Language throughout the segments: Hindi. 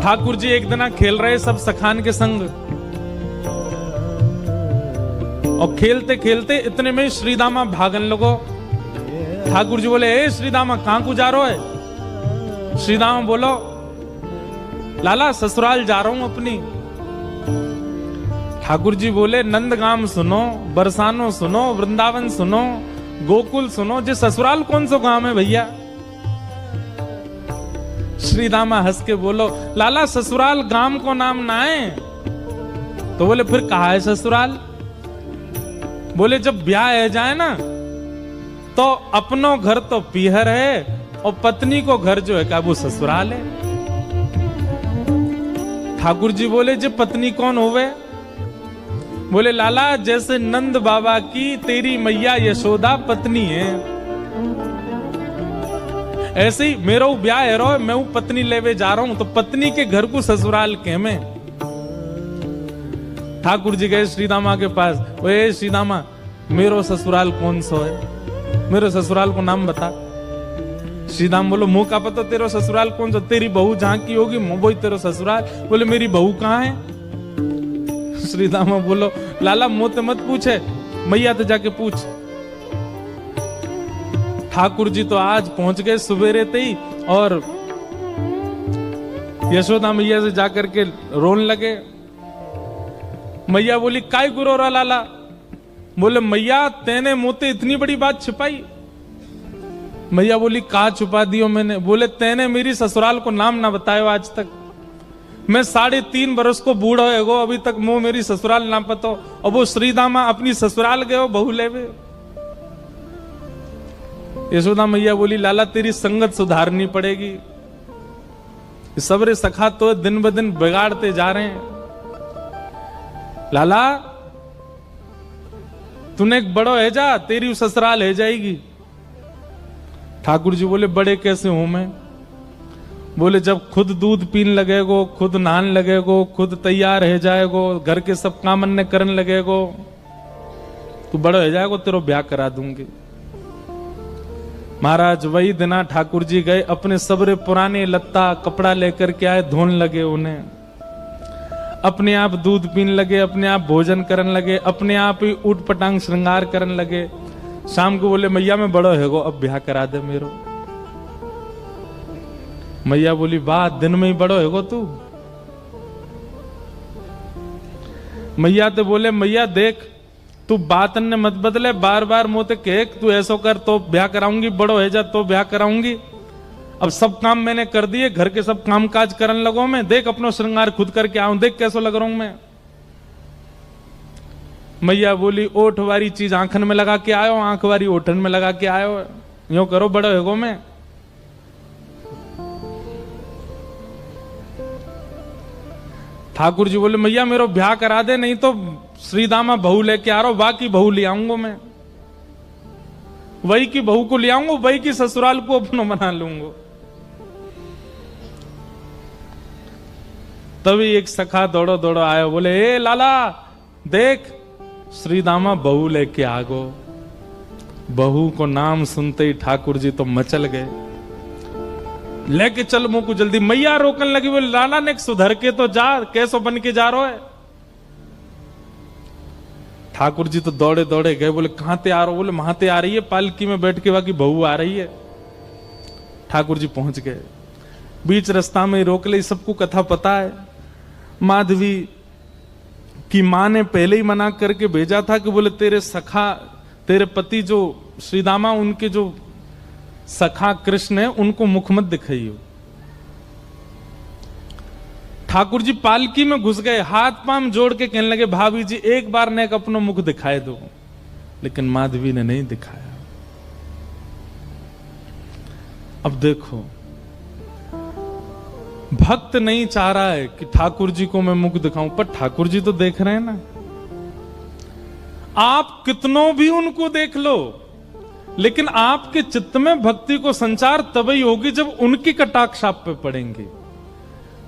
ठाकुर जी एक दिन खेल रहे सब सखान के संग, और खेलते खेलते इतने में श्रीदामा भागन लगो। ठाकुर जी बोले, ए श्रीदामा कहां को जा रहे है? श्रीदामा बोलो, लाला ससुराल जा रहा हूं अपनी। ठाकुर जी बोले, नंदगाम सुनो, बरसानो सुनो, वृंदावन सुनो, गोकुल सुनो, जे ससुराल कौन सा गांव है भैया? श्रीदामा हंस के बोलो, लाला ससुराल गांव को नाम ना है। तो बोले, फिर कहा है ससुराल? बोले, जब ब्याह है जाए ना तो अपनो घर तो पीहर है और पत्नी को घर जो है क्या वो ससुराल है। ठाकुर जी बोले, जे पत्नी कौन होवे? बोले, लाला जैसे नंद बाबा की तेरी मैया यशोदा पत्नी है, ऐसे ही मेरा ब्याह है रो, मैं पत्नी लेवे जा रहा हूं, तो पत्नी के घर को ससुराल के में। ठाकुर जी गए श्रीदामा के पास, ओए श्रीदामा मेरो ससुराल कौन सा है? मेरे ससुराल को नाम बता। श्रीदाम बोलो, मुंह का पता तेरा ससुराल कौन सा? तेरी बहू जहां की होगी वो ही तेरा ससुराल। बोले, मेरी बहू कहां है? श्रीदामा बोलो, लाला मुंह ते मत पूछे, मैया तो जाके पूछ। ठाकुर जी तो आज पहुंच गए सुबेरे ते ही, और यशोदा मैया से जाकर के रोने लगे। मैया बोली, काय गुरो रा लाला? बोले, मैया तेने मुझे इतनी बड़ी बात छिपाई। मैया बोली, कहा छुपा दियो मैंने? बोले, तेने मेरी ससुराल को नाम ना बतायो आज तक। मैं 3.5 बरस को बूढ़ा हो, अभी तक मुंह मेरी ससुराल ना पतो, और वो श्रीदामा अपनी ससुराल गए बहू लेवे। यशोदा मैया बोली, लाला तेरी संगत सुधारनी पड़ेगी, सबरे सखा तो दिन ब दिन बिगाड़ते जा रहे हैं। लाला तूने एक बड़ो है जा, तेरी ससुराल है जाएगी। ठाकुर जी बोले, बड़े कैसे हूं मैं? बोले, जब खुद दूध पीन लगेगो, खुद नहान लगेगो, खुद तैयार है जाएगो, घर के सब काम अन्य करने लगेगो, तू बड़ो है जाएगो, तेरो ब्याह करा दूंगी। महाराज वही दिना ठाकुर जी गए, अपने सबरे पुराने लत्ता कपड़ा लेकर के आए, धोन लगे उन्हें, अपने आप दूध पीने लगे, अपने आप भोजन करने लगे, अपने आप ही ऊट पटांग श्रृंगार करने लगे। शाम को बोले, मैया मैं बड़ो है गो, अब ब्याह करा दे मेरो। मैया बोली, वाह दिन में ही बड़ो है गो तू। मैया तो बोले, मैया देख तू बात ने मत बदले, बार बार मोते कह तू ऐसो कर तो ब्याह कराऊंगी, बड़ो है जा तो ब्याह कराऊंगी। अब सब काम मैंने कर दिए, घर के सब काम काज करने लगो मैं, देख अपनो श्रृंगार खुद करके आऊं, देख कैसो लग रहा हूं मैं। मैया बोली, ओठ वारी चीज आंखन में लगा के आयो, आंख वारी ओठन में लगा के आयो, यूं करो बड़ो है गो मैं। ठाकुर जी बोले, मैया मेरो ब्याह करा दे, नहीं तो श्रीदामा बहू लेके आ रहा हूं, बाकी बहू ले आऊंगा मैं, वही की बहू को ले आऊंगा, वही की ससुराल को अपना बना लूंगा। तभी एक सखा दौड़ो दौड़ो आया, बोले, ए लाला देख श्रीदामा बहू लेके आ गो। बहू को नाम सुनते ही ठाकुर जी तो मचल गए, लेके चल मुंह को जल्दी। मैया रोकने लगी, बोले, लाला ने सुधर के तो जा, कैसो बन के जा रहा है? ठाकुर जी तो दौड़े दौड़े गए, बोले, कहां ते आ रहे हो? बोले, वहां ते आ रही है, पालकी में बैठ के बाकी बहू आ रही है। ठाकुर जी पहुंच गए, बीच रास्ता में रोक ले, सबको कथा पता है। माधवी की मां ने पहले ही मना करके भेजा था कि बोले, तेरे सखा, तेरे पति जो श्रीदामा, उनके जो सखा कृष्ण है, उनको मुख मत दिखाइयो। ठाकुर जी पालकी में घुस गए, हाथ पांव जोड़ के कहने लगे, भाभी जी एक बार ने अपना मुख दिखाए दो, लेकिन माधवी ने नहीं दिखाया। अब देखो, भक्त नहीं चाह रहा है कि ठाकुर जी को मैं मुख दिखाऊं, पर ठाकुर जी तो देख रहे हैं ना। आप कितनों भी उनको देख लो, लेकिन आपके चित्त में भक्ति को संचार तभी होगी जब उनकी कटाक्ष आप पे पड़ेंगे।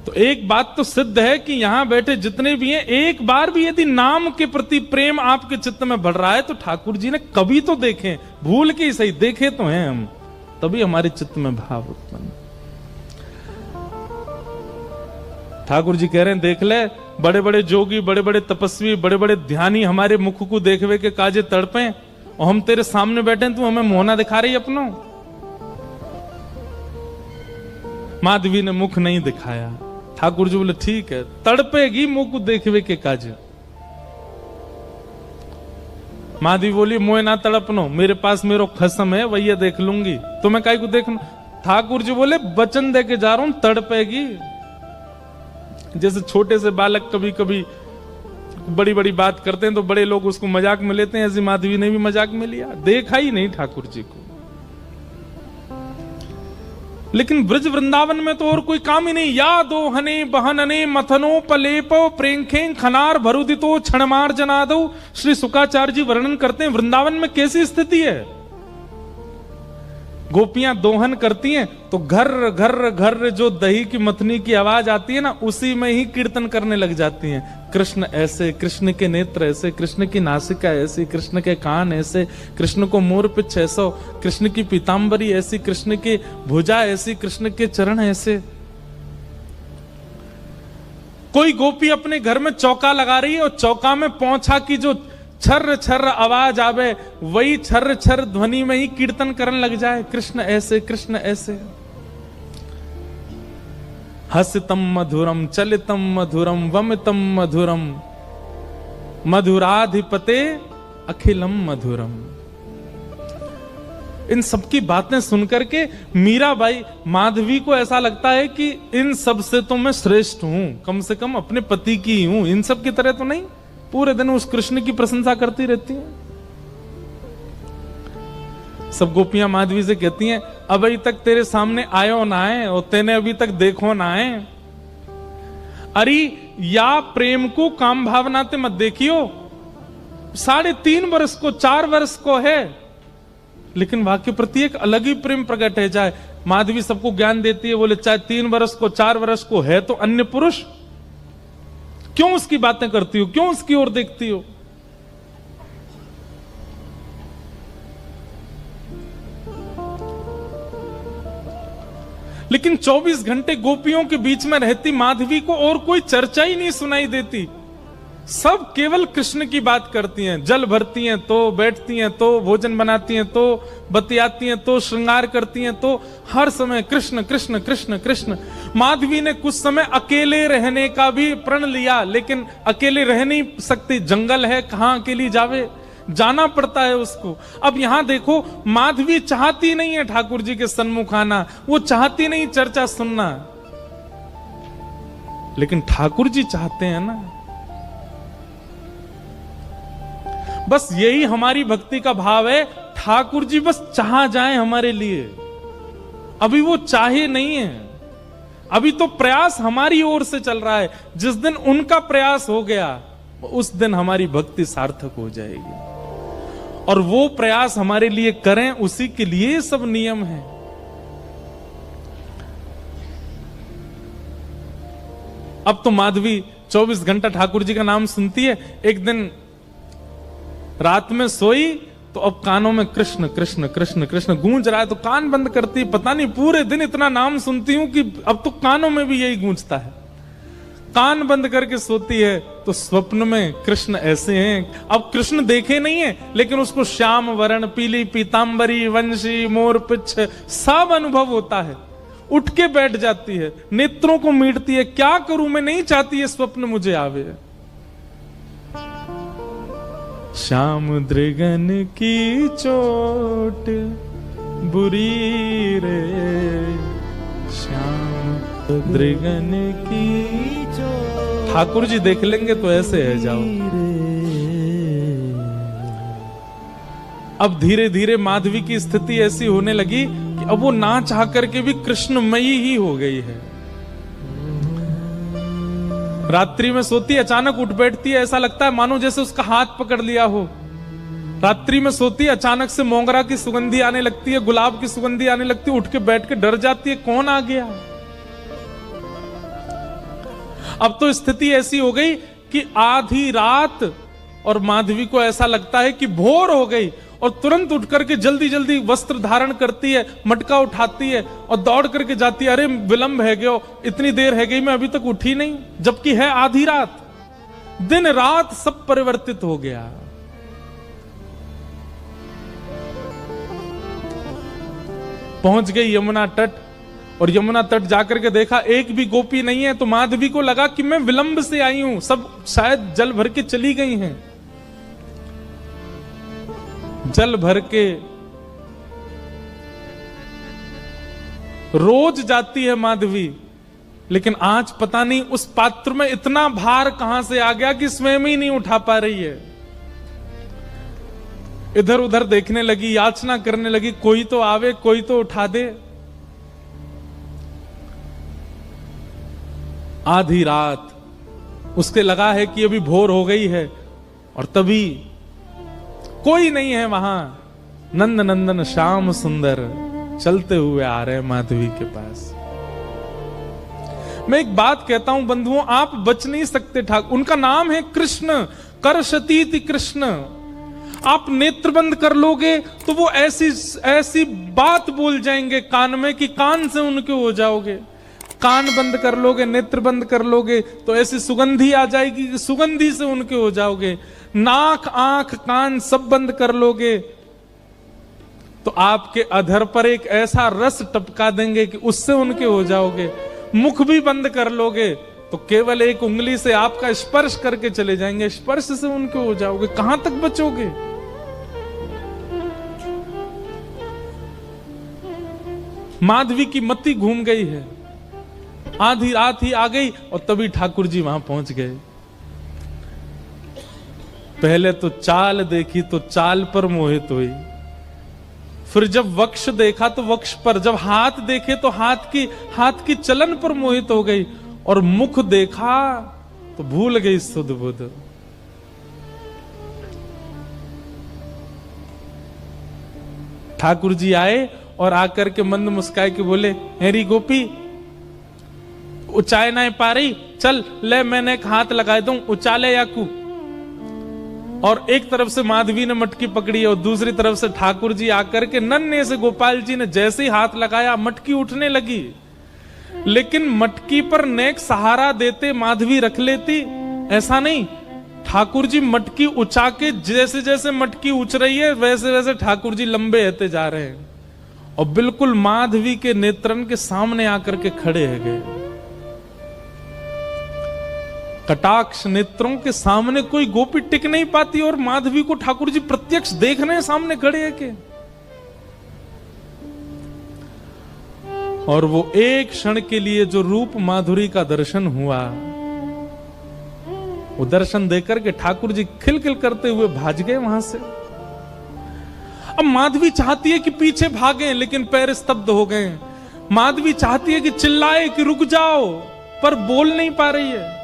तो एक बात तो सिद्ध है कि यहां बैठे जितने भी हैं, एक बार भी यदि नाम के प्रति प्रेम आपके चित्त में बढ़ रहा है तो ठाकुर जी ने कभी तो देखें, भूल के ही सही देखे तो हैं हम, तभी हमारे चित्त में भाव उत्पन्न। ठाकुर जी कह रहे हैं देख ले, बड़े बड़े जोगी, बड़े बड़े तपस्वी, बड़े बड़े ध्यानी हमारे मुख को देखवे के काजे तड़पे, और हम तेरे सामने बैठे हैं, तू हमें मोहना दिखा रही अपनो। माधवी ने मुख नहीं दिखाया। ठाकुर जी बोले ठीक है, तड़पेगी मुख को देखवे के काजे। माधवी बोली मोए ना तड़पनो, मेरे पास मेरो खसम है, वही देख लूंगी, तुम्हें काहे को देखना। ठाकुर जी बोले वचन दे के जा रहा हूं, तड़पेगी। जैसे छोटे से बालक कभी कभी बड़ी बड़ी बात करते हैं तो बड़े लोग उसको मजाक में लेते हैं, ऐसी माधवी ने भी मजाक में लिया, देखा ही नहीं ठाकुर जी को। लेकिन ब्रज वृंदावन में तो और कोई काम ही नहीं। या दो हने बहनने मथनो पलेपो प्रेंखे खनार भरुदितो क्षणमार जनादो। श्री शुकाचार्य जी वर्णन करते हैं वृंदावन में कैसी स्थिति है। गोपियां दोहन करती हैं तो घर घर घर जो दही की मथनी की आवाज आती है ना, उसी में ही कीर्तन करने लग जाती हैं। कृष्ण ऐसे, कृष्ण के नेत्र ऐसे, कृष्ण की नासिका ऐसी, कृष्ण के कान ऐसे, कृष्ण को मोर पिछ ऐसा, कृष्ण की पीतांबरी ऐसी, कृष्ण की भुजा ऐसी, कृष्ण के चरण ऐसे। कोई गोपी अपने घर में चौका लगा रही है और चौका में पौंछा की जो छर्र छर्र आवाज आवे, वही छर्र छर्र ध्वनि में ही कीर्तन करने लग जाए, कृष्ण ऐसे, कृष्ण ऐसे। हसितम मधुरम चलितम मधुरम वमितम मधुरम मधुराधिपते अखिलम मधुरम। इन सबकी बातें सुनकर के मीराबाई, माधवी को ऐसा लगता है कि इन सब से तो मैं श्रेष्ठ हूं, कम से कम अपने पति की हूं, इन सब की तरह तो नहीं। पूरे दिन उस कृष्ण की प्रशंसा करती रहती हैं। सब गोपियां माधवी से कहती हैं अभी तक तेरे सामने आयो ना है और तेने अभी तक देखो ना है। अरे या प्रेम को काम भावना ते मत देखियो, 3.5 वर्ष को 4 वर्ष को है, लेकिन वाक्य प्रति एक अलग ही प्रेम प्रकट है। चाहे माधवी सबको ज्ञान देती है, बोले चाहे 3 वर्ष को 4 वर्ष को है तो अन्य पुरुष, क्यों उसकी बातें करती हो, क्यों उसकी ओर देखती हो। लेकिन 24 घंटे गोपियों के बीच में रहती माधवी को और कोई चर्चा ही नहीं सुनाई देती। सब केवल कृष्ण की बात करती हैं, जल भरती हैं तो बैठती हैं तो भोजन बनाती हैं तो बतियाती हैं तो श्रृंगार करती हैं, तो हर समय कृष्ण कृष्ण कृष्ण कृष्ण। माधवी ने कुछ समय अकेले रहने का भी प्रण लिया, लेकिन अकेले रह नहीं सकती, जंगल है, कहां अकेली जावे, जाना पड़ता है उसको। अब यहां देखो, माधवी चाहती नहीं है ठाकुर जी के सन्मुख आना, वो चाहती नहीं चर्चा सुनना, लेकिन ठाकुर जी चाहते हैं ना। बस यही हमारी भक्ति का भाव है, ठाकुर जी बस चाह जाए हमारे लिए। अभी वो चाहे नहीं है, अभी तो प्रयास हमारी ओर से चल रहा है। जिस दिन उनका प्रयास हो गया उस दिन हमारी भक्ति सार्थक हो जाएगी, और वो प्रयास हमारे लिए करें, उसी के लिए सब नियम है। अब तो माधवी 24 घंटा ठाकुर जी का नाम सुनती है। एक दिन रात में सोई तो अब कानों में कृष्ण कृष्ण कृष्ण कृष्ण गूंज रहा है, तो कान बंद करती, पता नहीं पूरे दिन इतना नाम सुनती हूं कि अब तो कानों में भी यही गूंजता है। कान बंद करके सोती है तो स्वप्न में कृष्ण ऐसे हैं। अब कृष्ण देखे नहीं है, लेकिन उसको श्याम वर्ण, पीली पीतांबरी, वंशी, मोर पिछ सब अनुभव होता है। उठ के बैठ जाती है, नेत्रों को मीटती है, क्या करूं मैं, नहीं चाहती है स्वप्न मुझे आवे। श्याम दृगन की चोट बुरी रे, श्याम दृगन की चोट। ठाकुर जी देख लेंगे तो ऐसे है जाओ। अब धीरे धीरे माधवी की स्थिति ऐसी होने लगी कि अब वो ना चाह करके भी कृष्णमयी ही हो गई है। रात्रि में सोती, अचानक उठ बैठती है, ऐसा लगता है मानो जैसे उसका हाथ पकड़ लिया हो। रात्रि में सोती, अचानक से मोगरा की सुगंधी आने लगती है, गुलाब की सुगंधी आने लगती है, उठ के बैठ के डर जाती है, कौन आ गया। अब तो स्थिति ऐसी हो गई कि आधी रात और माधवी को ऐसा लगता है कि भोर हो गई, और तुरंत उठ करके जल्दी जल्दी वस्त्र धारण करती है, मटका उठाती है और दौड़ करके जाती है। अरे विलंब है गयो, इतनी देर है गई, मैं अभी तक उठी नहीं, जबकि है आधी रात। दिन रात सब परिवर्तित हो गया। पहुंच गई यमुना तट, और यमुना तट जाकर के देखा एक भी गोपी नहीं है। तो माधवी को लगा कि मैं विलंब से आई हूं, सब शायद जल भर के चली गई हैं। जल भर के रोज जाती है माधवी, लेकिन आज पता नहीं उस पात्र में इतना भार कहां से आ गया कि स्वयं ही नहीं उठा पा रही है। इधर उधर देखने लगी, याचना करने लगी, कोई तो आवे, कोई तो उठा दे। आधी रात उसके लगा है कि अभी भोर हो गई है, और तभी कोई नहीं है वहां। नंद नंदन श्याम सुंदर चलते हुए आ रहे माधवी के पास। मैं एक बात कहता हूं बंधुओं, आप बच नहीं सकते ठाकुर। उनका नाम है कृष्ण, करशतीति कृष्ण। आप नेत्र बंद कर लोगे तो वो ऐसी बात बोल जाएंगे कान में कि कान से उनके हो जाओगे। कान बंद कर लोगे, नेत्र बंद कर लोगे तो ऐसी सुगंधी आ जाएगी कि सुगंधी से उनके हो जाओगे। नाक, आंख, कान सब बंद कर लोगे तो आपके अधर पर एक ऐसा रस टपका देंगे कि उससे उनके हो जाओगे। मुख भी बंद कर लोगे तो केवल एक उंगली से आपका स्पर्श करके चले जाएंगे, स्पर्श से उनके हो जाओगे। कहां तक बचोगे? माधवी की मति घूम गई है। आधी रात ही आ गई और तभी ठाकुर जी वहां पहुंच गए। पहले तो चाल देखी तो चाल पर मोहित हुई, फिर जब वक्ष देखा तो वक्ष पर, जब हाथ देखे तो हाथ की चलन पर मोहित हो गई, और मुख देखा तो भूल गई सुध बुध। ठाकुर जी आए और आकर के मंद मुस्काए के बोले, हेरी गोपी उचाए ना पा रही, चल ले मैंने एक हाथ लगाए दूं, उचाले याकू। और एक तरफ से माधवी ने मटकी पकड़ी और दूसरी तरफ से ठाकुर जी आकर के नन्हे से गोपाल जी ने जैसे ही हाथ लगाया मटकी उठने लगी। लेकिन मटकी पर नेक सहारा देते माधवी रख लेती, ऐसा नहीं। ठाकुर जी मटकी उचा के, जैसे जैसे मटकी उछ रही है वैसे वैसे ठाकुर जी लंबे होते जा रहे हैं और बिल्कुल माधवी के नेत्रन के सामने आकर के खड़े है गए। कटाक्ष नेत्रों के सामने कोई गोपी टिक नहीं पाती और माधवी को ठाकुर जी प्रत्यक्ष देख रहे हैं, सामने खड़े है के। और वो एक क्षण के लिए जो रूप माधुरी का दर्शन हुआ, वो दर्शन देकर के ठाकुर जी खिलखिल करते हुए भाग गए वहां से। अब माधवी चाहती है कि पीछे भागें, लेकिन पैर स्तब्ध हो गए। माधवी चाहती है कि चिल्लाए कि रुक जाओ, पर बोल नहीं पा रही है।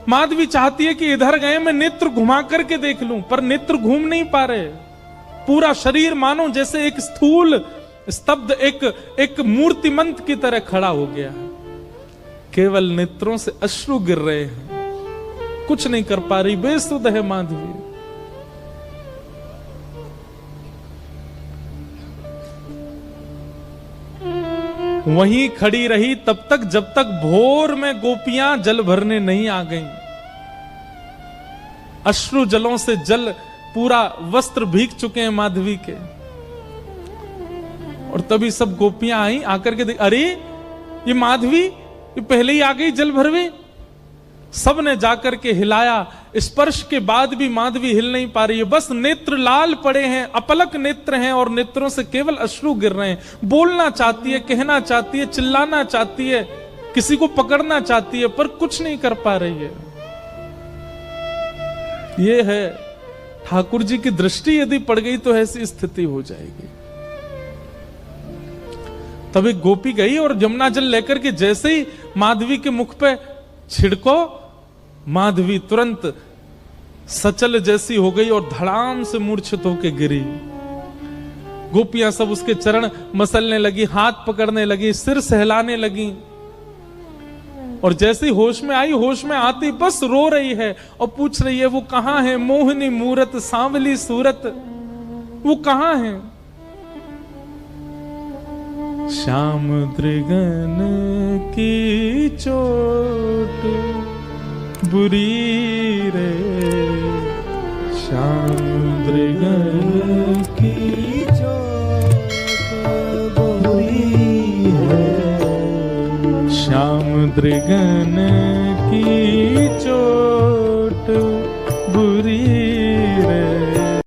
माधवी चाहती है कि इधर गए मैं नेत्र घुमा करके देख लूं, पर नेत्र घूम नहीं पा रहे। पूरा शरीर मानो जैसे एक स्थूल स्तब्ध एक मूर्तिमंत की तरह खड़ा हो गया। केवल नेत्रों से अश्रु गिर रहे हैं, कुछ नहीं कर पा रही, बेसुध है माधवी। वहीं खड़ी रही तब तक जब तक भोर में गोपियां जल भरने नहीं आ गईं। अश्रु जलों से जल पूरा वस्त्र भीग चुके हैं माधवी के। और तभी सब गोपियां आई, आकर के देख, अरे ये माधवी ये पहले ही आ गई जल भरवे। सब ने जाकर के हिलाया, स्पर्श के बाद भी माधवी हिल नहीं पा रही है। बस नेत्र लाल पड़े हैं, अपलक नेत्र हैं और नेत्रों से केवल अश्रु गिर रहे हैं। बोलना चाहती है, कहना चाहती है, चिल्लाना चाहती है, किसी को पकड़ना चाहती है, पर कुछ नहीं कर पा रही है। ये है ठाकुर जी की दृष्टि यदि पड़ गई तो ऐसी स्थिति हो जाएगी। तब एक गोपी गई और यमुना जल लेकर के जैसे ही माधवी के मुख पे छिड़को, माधवी तुरंत सचल जैसी हो गई और धड़ाम से मूर्छित होकर गिरी। गोपियां सब उसके चरण मसलने लगी, हाथ पकड़ने लगी, सिर सहलाने लगी। और जैसे ही होश में आई, होश में आती बस रो रही है और पूछ रही है वो कहां है, मोहिनी मूरत सांवली सूरत, वो कहां है? श्याम दृगन की चोट बुरी रे, श्याम दृगन की चोट बुरी है, श्याम दृगन की चोट बुरी